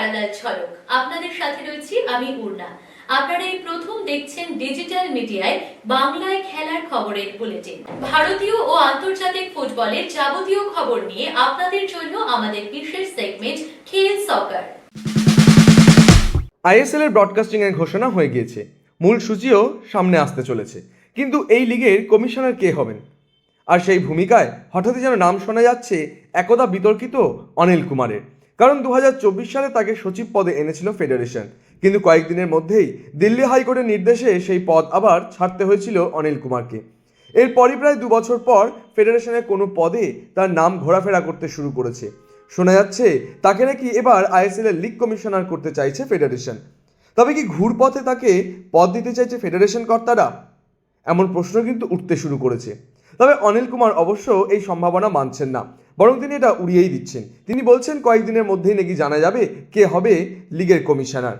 Parallel ঝলক। আপনাদের সাথে রয়েছি আমি উর্না। আপনারা এই প্রথম দেখছেন ডিজিটাল মিডিয়ায় বাংলায় খেলার খবরের বুলেটিন। ভারতীয় ও আন্তর্জাতিক ফুটবলের যাবতীয় খবর নিয়ে আপনাদের জন্য আমাদের বিশেষ সেগমেন্ট খেল সকার। আইএসএল এর ব্রডকাস্টিং এর ঘোষণা হয়ে গিয়েছে, মূল সূচিও সামনে আসতে চলেছে। কিন্তু এই লিগের কমিশনার কে হবেন? আর সেই ভূমিকায় হঠাৎই যেন নাম শোনা যাচ্ছে একদা বিতর্কিত অনিল কুমারের। কারণ 2024 সালে তাকে সচিব পদে এনেছিল ফেডারেশন, কিন্তু কয়েকদিনের মধ্যেই দিল্লি হাইকোর্টের নির্দেশে সেই পদ আবার ছাড়তে হয়েছিল অনিল কুমারকে। এরপরই প্রায় 2 বছর পর ফেডারেশনের কোনো পদে তার নাম ঘোরাফেরা করতে শুরু করেছে। শোনা যাচ্ছে তাকে নাকি এবার আইএসএল এর লিগ কমিশনার করতে চাইছে ফেডারেশন। তবে কি ঘুরপথে তাকে পদ দিতে চাইছে ফেডারেশন কর্তারা? এমন প্রশ্ন কিন্তু উঠতে শুরু করেছে। তবে অনিল কুমার অবশ্য এই সম্ভাবনা মানছেন না, বরং তিনি এটা উড়িয়েই দিচ্ছেন। তিনি বলছেন কয়েকদিনের মধ্যেই নাকি জানা যাবে কে হবে লিগের কমিশনার।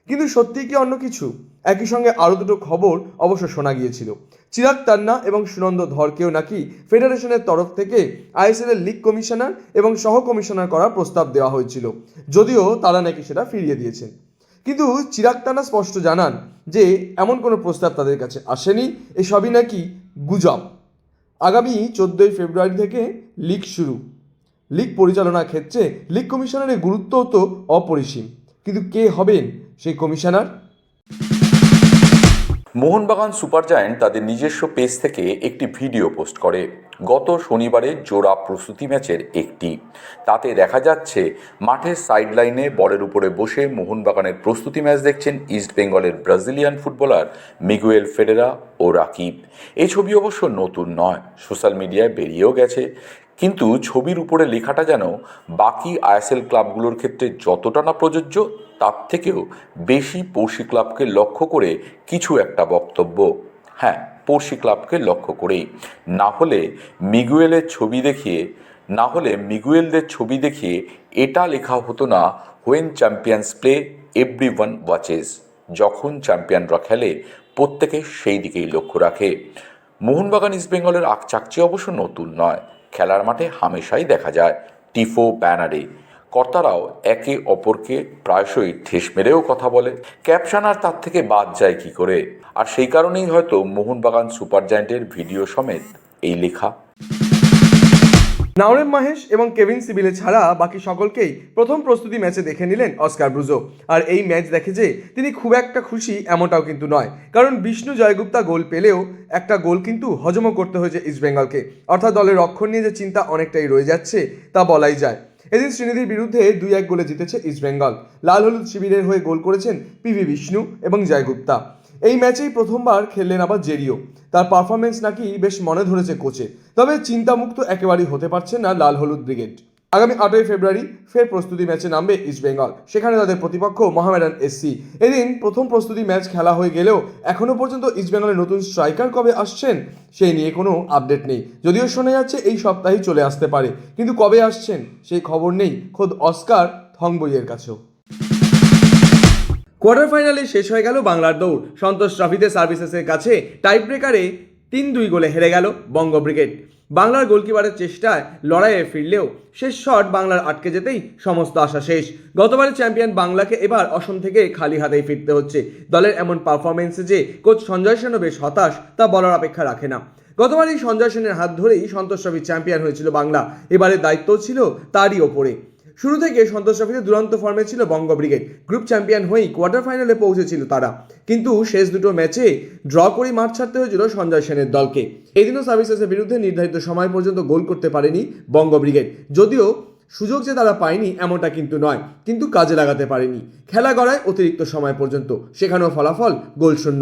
কিন্তু সত্যিই কি অন্য কিছু? একই সঙ্গে আরও দুটো খবর অবশ্য শোনা গিয়েছিল। চিরাগ তান্না এবং সুনন্দ ধরকেও নাকি ফেডারেশনের তরফ থেকে আইএসএল এর লিগ কমিশনার এবং সহ কমিশনার করার প্রস্তাব দেওয়া হয়েছিল, যদিও তারা নাকি সেটা ফিরিয়ে দিয়েছেন। কিন্তু চিরাগ তান্না স্পষ্ট জানান যে এমন কোনো প্রস্তাব তাদের কাছে আসেনি, এসবই নাকি গুজব। আগামী 14ই ফেব্রুয়ারি থেকে লিগ শুরু। লিগ পরিচালনার ক্ষেত্রে লিগ কমিশনারের গুরুত্ব তো অপরিসীম, কিন্তু কে হবেন সেই কমিশনার? মোহনবাগান সুপার জায়ান্ট তাদের নিজস্ব পেজ থেকে একটি ভিডিও পোস্ট করে গত শনিবারের জোড়া প্রস্তুতি ম্যাচের একটি। তাতে দেখা যাচ্ছে মাঠের সাইডলাইনে বলের উপরে বসে মোহনবাগানের প্রস্তুতি ম্যাচ দেখছেন ইস্টবেঙ্গলের ব্রাজিলিয়ান ফুটবলার মিগুয়েল ফেরেরা ও রাকিব। এই ছবি অবশ্য নতুন নয়, সোশ্যাল মিডিয়ায় বেরিয়েও গেছে। কিন্তু ছবির উপরে লেখাটা যেন বাকি আইএসএল ক্লাবগুলোর ক্ষেত্রে যতটা না প্রযোজ্য, তার থেকেও বেশি পড়শি ক্লাবকে লক্ষ্য করে কিছু একটা বক্তব্য। হ্যাঁ, পড়শি ক্লাবকে লক্ষ্য করেই। না হলে মিগুয়েলদের ছবি দেখিয়ে এটা লেখা হতো না, when champions play everyone watches. যখন চ্যাম্পিয়নরা খেলে প্রত্যেকে সেই দিকেই লক্ষ্য রাখে। মোহনবাগান ইস্টবেঙ্গলের আকচাকচি অবশ্য নতুন নয়, খেলার মাঠে হামেশাই দেখা যায় টিফো ব্যানারে। কর্তারাও একে অপরকে প্রায়শই ঠেস মেরেও কথা বলে। ক্যাপশন আর তার থেকে বাদ যায় কি করে? আর সেই কারণেই হয়তো মোহনবাগান সুপার জায়ান্টের ভিডিও সমেত এই লেখা। নাওরেম মাহেশ এবং কেভিন সিবিলে ছাড়া বাকি সকলকেই প্রথম প্রস্তুতি ম্যাচে দেখে নিলেন অস্কার ব্রুজো। আর এই ম্যাচ দেখে যে তিনি খুব একটা খুশি এমনটাও কিন্তু নয়, কারণ বিষ্ণু জয়গুপ্তা গোল পেলেও একটা গোল কিন্তু হজমও করতে হয়েছে ইস্টবেঙ্গলকে। অর্থাৎ দলের রক্ষণ নিয়ে যে চিন্তা অনেকটাই রয়ে যাচ্ছে তা বলাই যায়। এদিন শ্রীনিধির বিরুদ্ধে 2-1 গোলে জিতেছে ইস্টবেঙ্গল। লাল হলুদ শিবিরের হয়ে গোল করেছেন পিভি বিষ্ণু এবং জয়গুপ্তা। এই ম্যাচেই প্রথমবার খেললেন আবার জেরিও। তার পারফরমেন্স নাকি বেশ মনে ধরেছে কোচে। তবে চিন্তামুক্ত একেবারেই হতে পারছে না লাল হলুদ ব্রিগেড। আগামী 8ই ফেব্রুয়ারি ফের প্রস্তুতি ম্যাচে নামবে ইস্টবেঙ্গল, সেখানে তাদের প্রতিপক্ষ মোহামেডান এসসি। এদিন প্রথম প্রস্তুতি ম্যাচ খেলা হয়ে গেলেও এখনও পর্যন্ত ইস্টবেঙ্গলের নতুন স্ট্রাইকার কবে আসছেন সেই নিয়ে কোনো আপডেট নেই। যদিও শোনা যাচ্ছে এই সপ্তাহেই চলে আসতে পারে, কিন্তু কবে আসছেন সেই খবর নেই খোদ অস্কার থংবইয়ের কাছেও। কোয়ার্টার ফাইনালে শেষ হয়ে গেল বাংলার দৌড়। সন্তোষ ট্রফিতে সার্ভিসেসের কাছে টাই ব্রেকারে 3-2 গোলে হেরে গেল বঙ্গ ব্রিগেড। বাংলার গোলকিপারের চেষ্টায় লড়াইয়ে ফিরলেও শেষ শট বাংলার আটকে যেতেই সমস্ত আশা শেষ। গতবারের চ্যাম্পিয়ন বাংলাকে এবার অসম থেকে খালি হাতেই ফিরতে হচ্ছে। দলের এমন পারফরমেন্সে যে কোচ সঞ্জয় সেনও বেশ হতাশ তা বলার অপেক্ষা রাখে না। গতবার এই সঞ্জয় সেনের হাত ধরেই সন্তোষ ট্রফি চ্যাম্পিয়ন হয়েছিল বাংলা, এবারের দায়িত্ব ছিল তারই ওপরে। শুরু থেকে সন্তোষ ট্রফিতে দুরন্ত ফর্মে ছিল বঙ্গ ব্রিগেড। গ্রুপ চ্যাম্পিয়ন হয়েই কোয়ার্টার ফাইনালে পৌঁছেছিল তারা, কিন্তু শেষ দুটো ম্যাচে ড্র করেই মাঠ ছাড়তে হয়েছিল সঞ্জয় সেনের দলকে। এদিনও সার্ভিসেসের বিরুদ্ধে নির্ধারিত সময় পর্যন্ত গোল করতে পারেনি বঙ্গ ব্রিগেড। যদিও সুযোগ যে তারা পায়নি এমনটা কিন্তু নয়, কিন্তু কাজে লাগাতে পারেনি। খেলা গড়ায় অতিরিক্ত সময় পর্যন্ত, সেখানেও ফলাফল গোলশূন্য।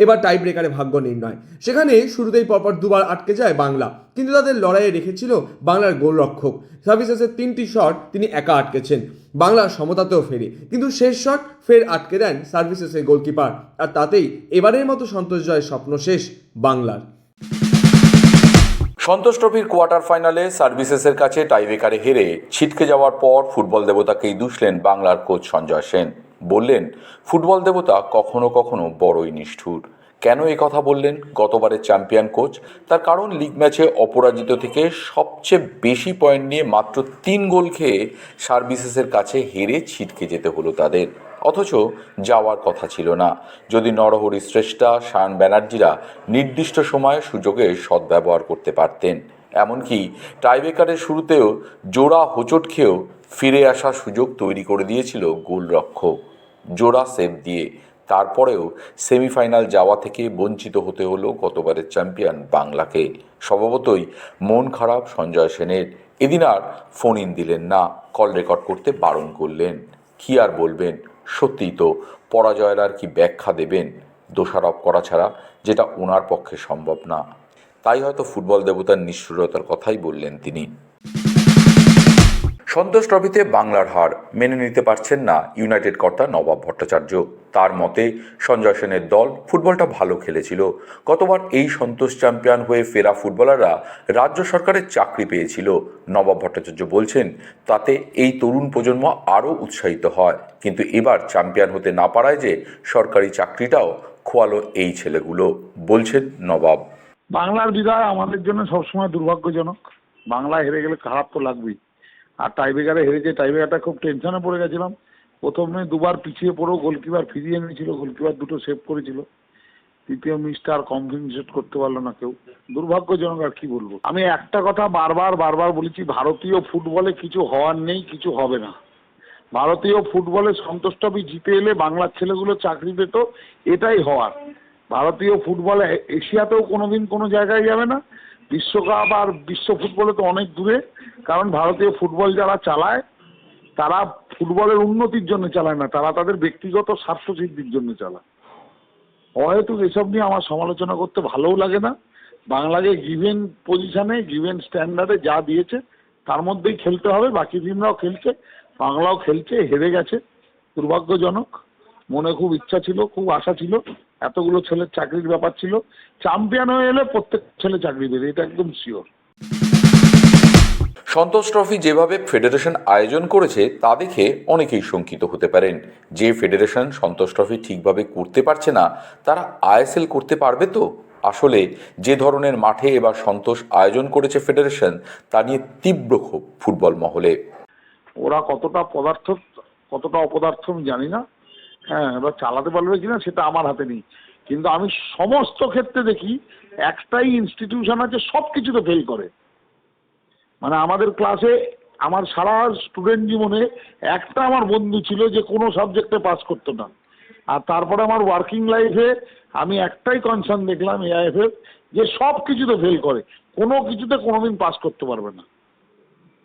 এবার টাই ব্রেকারে ভাগ্য নির্ণয়। সেখানে শুরুতেই পরপর দুবার আটকে যায় বাংলা, কিন্তু তাদের লড়াইয়ে রেখেছিল বাংলার গোলরক্ষক। সার্ভিসেসের 3টি শট তিনি একা আটকেছেন। বাংলা সমতাতেও ফেরে, কিন্তু শেষ শট ফের আটকে দেন সার্ভিসেসের গোলকিপার। আর তাতেই এবারের মতো সন্তোষ জয়ের স্বপ্ন শেষ বাংলার। সন্তোষ ট্রফির কোয়ার্টার ফাইনালে সার্ভিসেসের কাছে টাইব্রেকারে হেরে ছিটকে যাওয়ার পর ফুটবল দেবতাকেই দুষলেন বাংলার কোচ সঞ্জয় সেন। বললেন, ফুটবল দেবতা কখনো কখনো বড়ই নিষ্ঠুর। কেন এই কথা বললেন গতবারের চ্যাম্পিয়ন কোচ? তার কারণ লিগ ম্যাচে অপরাজিত থেকে সবচেয়ে বেশি পয়েন্ট নিয়ে মাত্র 3 গোল খেয়ে সার্ভিসেসের কাছে হেরে ছিটকে যেতে হলো তাদের। অথচ যাওয়ার কথা ছিল না যদি নরহরি শ্রেষ্ঠা, শায়ন ব্যানার্জিরা নির্দিষ্ট সময়ে সুযোগের সদ্ব্যবহার করতে পারতেন। এমনকি টাইব্রেকারের শুরুতেও জোড়া হোঁচট খেয়েও ফিরে আসার সুযোগ তৈরি করে দিয়েছিল গোলরক্ষক জোড়া সেভ দিয়ে। তারপরেও সেমিফাইনাল যাওয়া থেকে বঞ্চিত হতে হলো গতবারের চ্যাম্পিয়ন বাংলাকে। স্বভাবতই মন খারাপ সঞ্জয় সেনের। এদিন আর ফোন ইন দিলেন না, কল রেকর্ড করতে বারণ করলেন। কি আর বলবেন, সত্যিই তো পরাজয়ের আর কি ব্যাখ্যা দেবেন দোষারোপ করা ছাড়া, যেটা ওনার পক্ষে সম্ভব না। তাই হয়তো ফুটবল দেবতার নিষ্ঠুরতার কথাই বললেন তিনি। সন্তোষ ট্রফিতে বাংলার হার মেনে নিতে পারছেন না ইউনাইটেড কর্তা নবাব ভট্টাচার্য। তার মতে সঞ্জয় সেনের দল ফুটবলটা ভালো খেলেছিল। গতবার এই সন্তোষ চ্যাম্পিয়ন হয়ে ফেরা ফুটবলাররা রাজ্য সরকারের চাকরি পেয়েছিল। নবাব ভট্টাচার্য বলছেন তাতে এই তরুণ প্রজন্ম আরও উৎসাহিত হয়, কিন্তু এবার চ্যাম্পিয়ন হতে না পারায় যে সরকারি চাকরিটাও খোয়ালো এই ছেলেগুলো, বলছেন নবাব। বাংলার বিদায় আমাদের জন্য সবসময় দুর্ভাগ্যজনক। বাংলা হেরে গেলে খারাপ তো লাগবেই। আর টাইব্রেকারে হেরেছে, টাইব্রেকারটা খুব টেনশনে পড়ে গেছিলাম। প্রথমে দুবার পিছিয়ে পড়েও গোলকিপার ফিরিয়ে নিয়েছিল, গোলকিপার দুটো সেভ করেছিল। তৃতীয় মিসটা আর কম্পেনসেট করতে পারলো না কেউ। দুর্ভাগ্যজনক, আর কি বলবো। আমি একটা কথা বারবার বলেছি, ভারতীয় ফুটবলে কিছু হওয়ার নেই, কিছু হবে না। ভারতীয় ফুটবলে সন্তোষ ট্রফি জিতে এলে বাংলার ছেলেগুলো চাকরি পেত, এটাই হওয়ার। ভারতীয় ফুটবলে এশিয়াতেও কোনোদিন কোনো জায়গায় যাবে না, বিশ্বকাপ আর বিশ্ব ফুটবলে তো অনেক দূরে। কারণ ভারতীয় ফুটবল যারা চালায় তারা ফুটবলের উন্নতির জন্য চালায় না, তারা তাদের ব্যক্তিগত স্বার্থ সিদ্ধির জন্য চালায়। হয়তো এসব নিয়ে আমার সমালোচনা করতে ভালোও লাগে না। বাংলাকে গিভেন পজিশনে, গিভেন স্ট্যান্ডার্ডে যা দিয়েছে তার মধ্যেই খেলতে হবে। বাকি টিমরাও খেলছে, বাংলাও খেলছে, হেরে গেছে, দুর্ভাগ্যজনক। মনে খুব ইচ্ছা ছিল, খুব আশা ছিল, এতগুলো ছেলের চাকরির ব্যাপার ছিল। চ্যাম্পিয়ন হয়ে এলে প্রত্যেক ছেলে চাকরি পেবে, এটা একদম শিওর। সন্তোষ ট্রফি যেভাবে ফেডারেশন আয়োজন করেছে তা দেখে অনেকেই শঙ্কিত হতে পারেন। যে ফেডারেশন সন্তোষ ট্রফি ঠিকভাবে করতে পারছে না তারা আইএসএল করতে পারবে তো? আসলে যে ধরনের মাঠে এবার সন্তোষ আয়োজন করেছে ফেডারেশন তা নিয়ে তীব্র ক্ষোভ ফুটবল মহলে। ওরা কতটা পদার্থ কতটা অপদার্থ আমি জানি না। হ্যাঁ, এবার চালাতে পারবে কিনা সেটা আমার হাতে নেই। কিন্তু আমি সমস্ত ক্ষেত্রে দেখি একটাই ইনস্টিটিউশন আছে, সব কিছুতে ফেল করে। মানে আমাদের ক্লাসে আমার সারা স্টুডেন্ট জীবনে একটা আমার বন্ধু ছিল যে কোনো সাবজেক্টে পাস করতো না। আর তারপরে আমার ওয়ার্কিং লাইফে আমি একটাই কনসার্ন দেখলাম এআইএফের, যে সব কিছুতে ফেল করে, কোনো কিছুতে কোনোদিন পাস করতে পারবে না।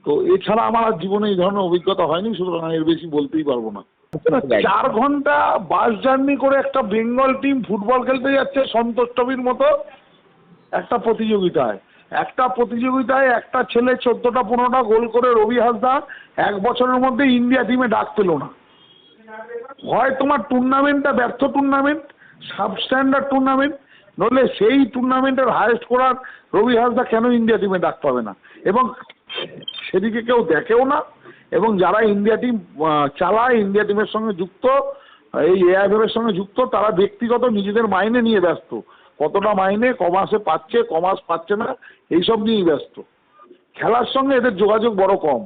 তো এছাড়া আমার আর জীবনে এই ধরনের অভিজ্ঞতা হয়নি, সুতরাং এর বেশি বলতেই পারবো না। 4 ঘন্টা বাস জার্নি করে একটা বেঙ্গল টিম ফুটবল খেলতে যাচ্ছে সন্তোষ ট্রফির মতো একটা প্রতিযোগিতায়। একটা ছেলে 14টা 15টা গোল করে রবি হাসদা 1 বছরের মধ্যে ইন্ডিয়া টিমে ডাক পেল না। হয় তোমার টুর্নামেন্টটা ব্যর্থ টুর্নামেন্ট, সাবস্ট্যান্ডার্ড টুর্নামেন্ট, নইলে সেই টুর্নামেন্টের হায়েস্ট করার রবি হাসদা কেন ইন্ডিয়া টিমে ডাক পাবে না? এবং সেদিকে কেউ দেখেও না। এবং যারা ইন্ডিয়া টিম চালায়, ইন্ডিয়া টিমের সঙ্গে যুক্ত, এই এআইএফ এর সঙ্গে যুক্ত, তারা ব্যক্তিগত নিজেদের মাইনে নিয়ে ব্যস্ত। কতটা মাইনে, কমাসে পাচ্ছে, কমাস পাচ্ছে না, এইসব নিয়েই ব্যস্ত। খেলার সঙ্গে এদের যোগাযোগ বড় কম।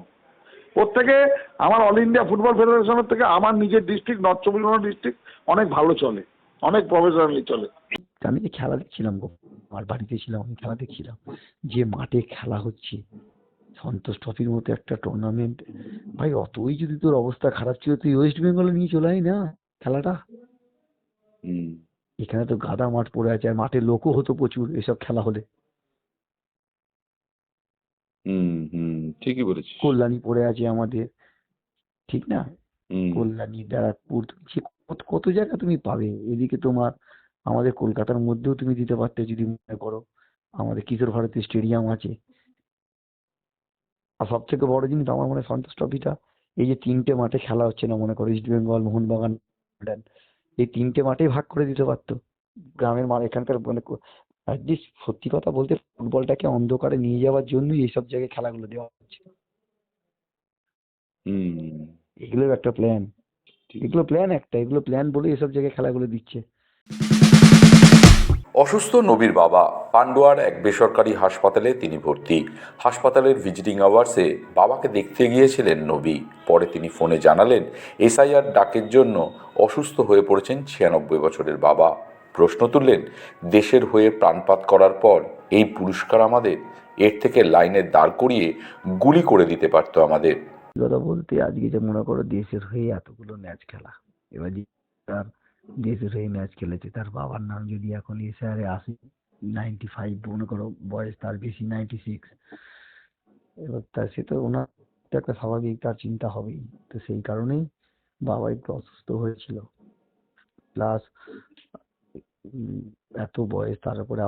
ওর থেকে আমার অল ইন্ডিয়া ফুটবল ফেডারেশনের থেকে আমার নিজের ডিস্ট্রিক্ট নর্থ চব্বিশ পরগনা ডিস্ট্রিক্ট অনেক ভালো চলে, অনেক প্রফেশনালি চলে। আমি যে খেলা দেখছিলাম গো, আমার বাড়িতে ছিলাম, আমি খেলা দেখছিলাম, যে মাঠে খেলা হচ্ছে সন্তোষ ট্রফির মতো একটা টুর্নামেন্ট। ভাই অতই যদি তোর অবস্থা খারাপ ছিল তুই ওয়েস্ট বেঙ্গলে নিয়ে চলে আয় না খেলাটা। এখানে তো গাদা মাঠ পড়ে আছে, আর মাঠে লোকও হতো প্রচুর এসব খেলা হলে। ঠিকই বলেছিস। কল্যাণী পড়ে আছে আমাদের, ঠিক না? কল্যাণী, ব্যারাকপুর, কত জায়গা তুমি পাবে। এদিকে তোমার আমাদের কলকাতার মধ্যেও তুমি দিতে পারতে যদি মনে করো, আমাদের কিশোর ভারতী স্টেডিয়াম আছে। আর সব থেকে বড় জিনিস আমার মনে হয় সন্তোষ ট্রফিটা এই যে 3টে মাঠে খেলা হচ্ছে না, মনে করো ইস্ট বেঙ্গল, মোহনবাগান, এই 3টে মাঠেই ভাগ করে দিতে পারতো। গ্রামের এখানকার মানে সত্যি কথা বলতে ফুটবলটাকে অন্ধকারে নিয়ে যাওয়ার জন্যই এইসব জায়গায় খেলাগুলো দেওয়া হচ্ছে। এগুলো একটা প্ল্যান, এগুলো প্ল্যান বলে এসব জায়গায় খেলাগুলো দিচ্ছে। অসুস্থ নবীর বাবা পান্ডুয়ার এক বেসরকারি হাসপাতালে তিনি ভর্তি। হাসপাতালের ভিজিটিং আওয়ার্সে বাবাকে দেখতে গিয়েছিলেন নবী। পরে তিনি ফোনে জানালেন এসআইআর ডাকের জন্য অসুস্থ হয়ে পড়েছেন 96 বছরের বাবা। প্রশ্ন তুললেন, দেশের হয়ে প্রাণপাত করার পর এই পুরস্কার আমাদের? এর থেকে লাইনে দাঁড় করিয়ে গুলি করে দিতে পারতো আমাদের। কথা বলতে আজকে যে মনে করো দেশের হয়ে এতগুলো ম্যাচ খেলা, এবার যে তার দেশের হয়ে ম্যাচ খেলেছে, তার বাবার নাম যদি এখন এসআরে আসে 95, মনে করো বয়স তার বেশি 96, এবার তার সে তো ওনার একটা স্বাভাবিক তার চিন্তা হবেই। তো সেই কারণেই বাবা একটু অসুস্থ হয়েছিল, প্লাস এত বয়স, তার উপরে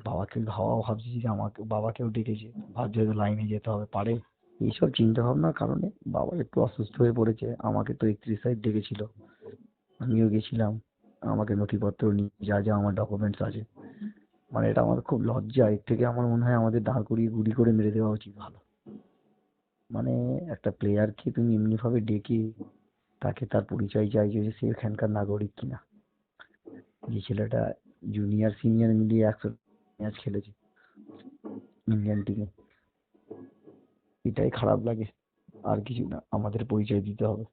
বাবাকে ভাবছি যে আমাকে বাবাকেও ডেকেছে, ভাবছে হয়তো লাইনে যেতে হবে পারে, এইসব চিন্তা ভাবনার কারণে বাবা একটু অসুস্থ হয়ে পড়েছে। আমাকে তো 31 তারিখ ডেকেছিল, আমিও গেছিলাম, আমাকে নথিপত্র নিয়ে যা যা আমার ডকুমেন্টস আছে, মানে এটা আমার খুব লজ্জা। এর থেকে আমার মনে হয় আমাদের দাঁড় করিয়ে গুলি করে মেরে দেওয়া উচিত ভালো। মানে একটা প্লেয়ারকে তুমি এমনি ভাবে ডেকে তাকে তার পরিচয় চাইছো যে সে এখানকার নাগরিক কিনা। যে ছেলেটা জুনিয়র সিনিয়র মিলিয়ে 100 ম্যাচ খেলেছে ইন্ডিয়ান টিমে, এটাই খারাপ লাগে, আর কিছু না, আমাদের পরিচয় দিতে হবে।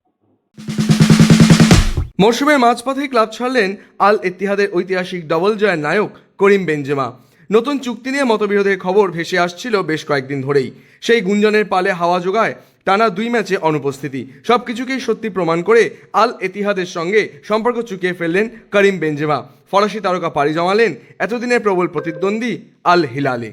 মরশুমের মাঝপথেই ক্লাব ছাড়লেন আল ইত্তিহাদের ঐতিহাসিক ডবল জয়ের নায়ক করিম বেনজেমা। নতুন চুক্তি নিয়ে মতবিরোধের খবর ভেসে আসছিল বেশ কয়েকদিন ধরেই। সেই গুঞ্জনের পালে হাওয়া জোগায় টানা 2 ম্যাচে অনুপস্থিতি। সব কিছুকেই সত্যি প্রমাণ করে আল ইত্তিহাদের সঙ্গে সম্পর্ক চুকিয়ে ফেললেন করিম বেনজেমা। ফরাসি তারকা পাড়ি জমালেন এতদিনের প্রবল প্রতিদ্বন্দ্বী আল হিলালে।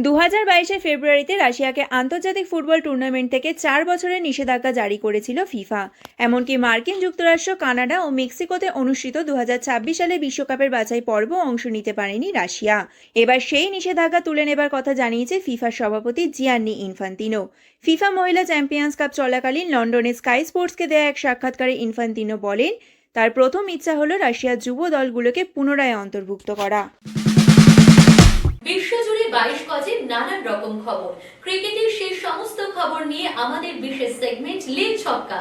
2022 ফেব্রুয়ারিতে রাশিয়াকে আন্তর্জাতিক ফুটবল টুর্নামেন্ট থেকে 4 বছরের নিষেধাজ্ঞা জারি করেছিল ফিফা। এমনকি মার্কিন যুক্তরাষ্ট্র, কানাডা ও মেক্সিকোতে অনুষ্ঠিত 2026 সালে বিশ্বকাপের বাছাই পর্ব অংশ নিতে পারেনি রাশিয়া। এবার সেই নিষেধাজ্ঞা তুলে নেবার কথা জানিয়েছে ফিফার সভাপতি জিয়ান্নি ইনফান্তিনো। ফিফা মহিলা চ্যাম্পিয়ন্স কাপ চলাকালীন লন্ডনে স্কাই স্পোর্টসকে দেয়া এক সাক্ষাৎকারে ইনফান্তিনো বলেন, তার প্রথম ইচ্ছা হলো রাশিয়ার যুব দলগুলোকে পুনরায় অন্তর্ভুক্ত করা। বিশ্বজুড়ে 22 গজের নানান রকম খবর, ক্রিকেটের সেই সমস্ত খবর নিয়ে আমাদের বিশেষ সেগমেন্ট লীগ ছক্কা।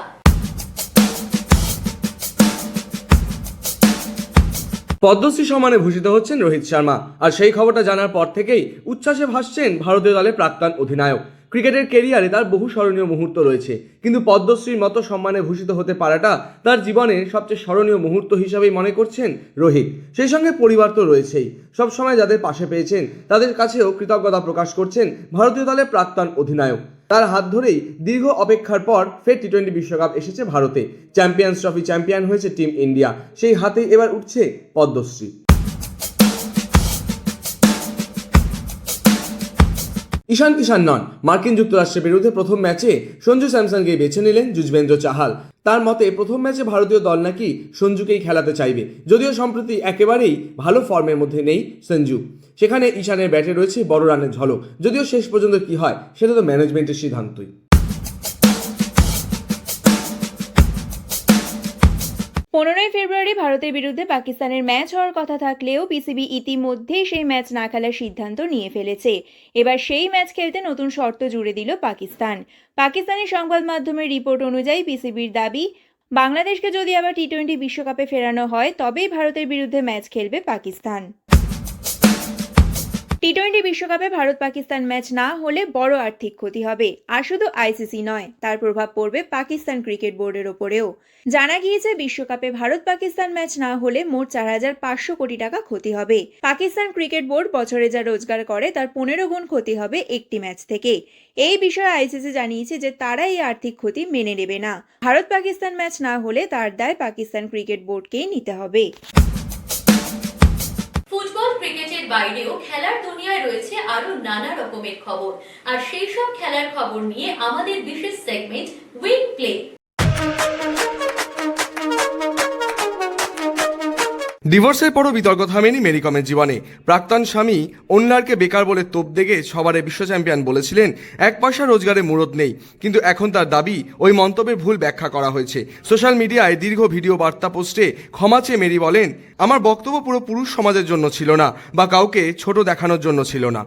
পদ্মশ্রী সম্মানে ভূষিত হচ্ছেন রোহিত শর্মা। আর সেই খবরটা জানার পর থেকেই উচ্ছ্বাসে ভাসছেন ভারতীয় দলের প্রাক্তন অধিনায়ক। ক্রিকেটের কেরিয়ারে তার বহু স্মরণীয় মুহূর্ত রয়েছে, কিন্তু পদ্মশ্রীর মতো সম্মানে ভূষিত হতে পারাটা তার জীবনের সবচেয়ে স্মরণীয় মুহূর্ত হিসাবেই মনে করছেন রোহিত। সেই সঙ্গে পরিবার তো রয়েছেই, সবসময় যাদের পাশে পেয়েছেন তাদের কাছেও কৃতজ্ঞতা প্রকাশ করছেন ভারতীয় দলের প্রাক্তন অধিনায়ক। তার হাত ধরেই দীর্ঘ অপেক্ষার পর ফের টি-20 বিশ্বকাপ এসেছে ভারতে। চ্যাম্পিয়ন্স ট্রফি চ্যাম্পিয়ন হয়েছে টিম ইন্ডিয়া, সেই হাতেই এবার উঠছে পদ্মশ্রী। ঈশান কিষান নন, মার্কিন যুক্তরাষ্ট্রের বিরুদ্ধে প্রথম ম্যাচে সঞ্জু স্যামসনকে বেছে নিলেন যুজবেন্দ্র চাহাল। তার মতে প্রথম ম্যাচে ভারতীয় দল নাকি সঞ্জুকেই খেলাতে চাইবে, যদিও সম্প্রতি একেবারেই ভালো ফর্মের মধ্যে নেই সঞ্জু। সেখানে ঈশানের ব্যাটে রয়েছে বড় রানের ঝলক, যদিও শেষ পর্যন্ত কি হয় সেটা তো ম্যানেজমেন্টের সিদ্ধান্তই। 15 ফেব্রুয়ারি ভারতের বিরুদ্ধে পাকিস্তানের ম্যাচ হওয়ার কথা থাকলেও পিসিবি ইতিমধ্যেই সেই ম্যাচ না খেলার সিদ্ধান্ত নিয়ে ফেলেছে। এবার সেই ম্যাচ খেলতে নতুন শর্ত জুড়ে দিল পাকিস্তান। পাকিস্তানি সংবাদ মাধ্যমের রিপোর্ট অনুযায়ী পিসিবির দাবি, বাংলাদেশকে যদি আবার টি-20 বিশ্বকাপে ফেরানো হয় তবেই ভারতের বিরুদ্ধে ম্যাচ খেলবে পাকিস্তান। টি-20 বিশ্বকাপে ভারত পাকিস্তান ম্যাচ না হলে বড় আর্থিক ক্ষতি হবে, আর শুধু আইসিসি নয়, তার প্রভাব পড়বে পাকিস্তান ক্রিকেট বোর্ডের ওপরেও। জানা গিয়েছে বিশ্বকাপে ভারত পাকিস্তান ম্যাচ না হলে মোট 4,500 কোটি টাকা ক্ষতি হবে। পাকিস্তান ক্রিকেট বোর্ড বছরে যা রোজগার করে তার 15 গুণ ক্ষতি হবে একটি ম্যাচ থেকে। এই বিষয়ে আইসিসি জানিয়েছে যে তারা এই আর্থিক ক্ষতি মেনে নেবে না। ভারত পাকিস্তান ম্যাচ না হলে তার দায় পাকিস্তান ক্রিকেট বোর্ডকেই নিতে হবে। ফুটবল ক্রিকেটের বাইরেও খেলার দুনিয়ায় রয়েছে আরো নানা রকমের খবর, আর সেই সব খেলার খবর নিয়ে আমাদের বিশেষ সেগমেন্ট উইং প্লে। ডিভোর্সের পরও বিতর্ক থামেনি মেরি কমের জীবনে। প্রাক্তন স্বামী অন্যারকে বেকার বলে তোপ দেখে সবারে বিশ্ব চ্যাম্পিয়ন বলেছিলেন 1 পয়সা রোজগারে মুরদ নেই, কিন্তু এখন তার দাবি ওই মন্তব্যের ভুল ব্যাখ্যা করা হয়েছে। সোশ্যাল মিডিয়ায় দীর্ঘ ভিডিও বার্তা পোস্টে ক্ষমা চেয়ে মেরি বলেন, আমার বক্তব্য পুরো পুরুষ সমাজের জন্য ছিল না বা কাউকে ছোট দেখানোর জন্য ছিল না।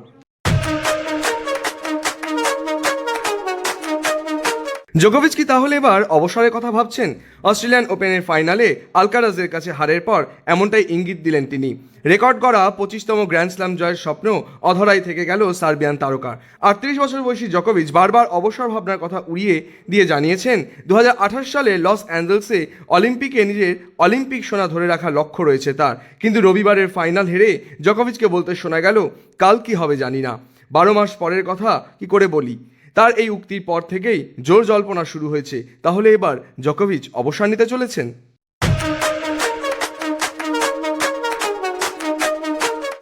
জোকোভিচ কি তাহলে এবার অবসরের কথা ভাবছেন? অস্ট্রেলিয়ান ওপেনের ফাইনালে আলকারাজের কাছে হারের পর এমনটাই ইঙ্গিত দিলেন তিনি। রেকর্ড করা 25তম গ্র্যান্ড স্ল্যাম জয়ের স্বপ্ন অধরাই থেকে গেল সার্বিয়ান তারকার। 38 বছর বয়সী জোকোভিচ বারবার অবসর ভাবনার কথা উড়িয়ে দিয়ে জানিয়েছেন 2028 সালে লস অ্যাঞ্জেলসে অলিম্পিকে নিজের অলিম্পিক সোনা ধরে রাখার লক্ষ্য রয়েছে তার। কিন্তু রবিবারের ফাইনাল হেরে জোকোভিচকে বলতে শোনা গেল, কাল কি হবে জানি না, 12 মাস পরের কথা কি করে বলি। তার এই উক্তির পর থেকেই জোর জল্পনা শুরু হয়েছে, তাহলে এবার জোকোভিচ অবসর নিতে চলেছেন।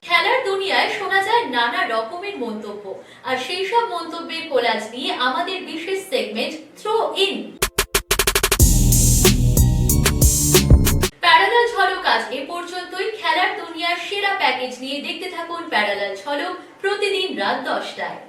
খেলার দুনিয়ায় শোনা যায় নানা রকমের মন্তব্য, আর সেই সব মন্তব্যের কোলাজ নিয়ে আমাদের বিশেষ সেগমেন্ট থ্রো ইন। প্যারালাল ঝলক আজ এ পর্যন্তই। খেলার দুনিয়ার সেরা প্যাকেজ নিয়ে দেখতে থাকুন প্যারালাল ঝলক প্রতিদিন রাত 10টায়।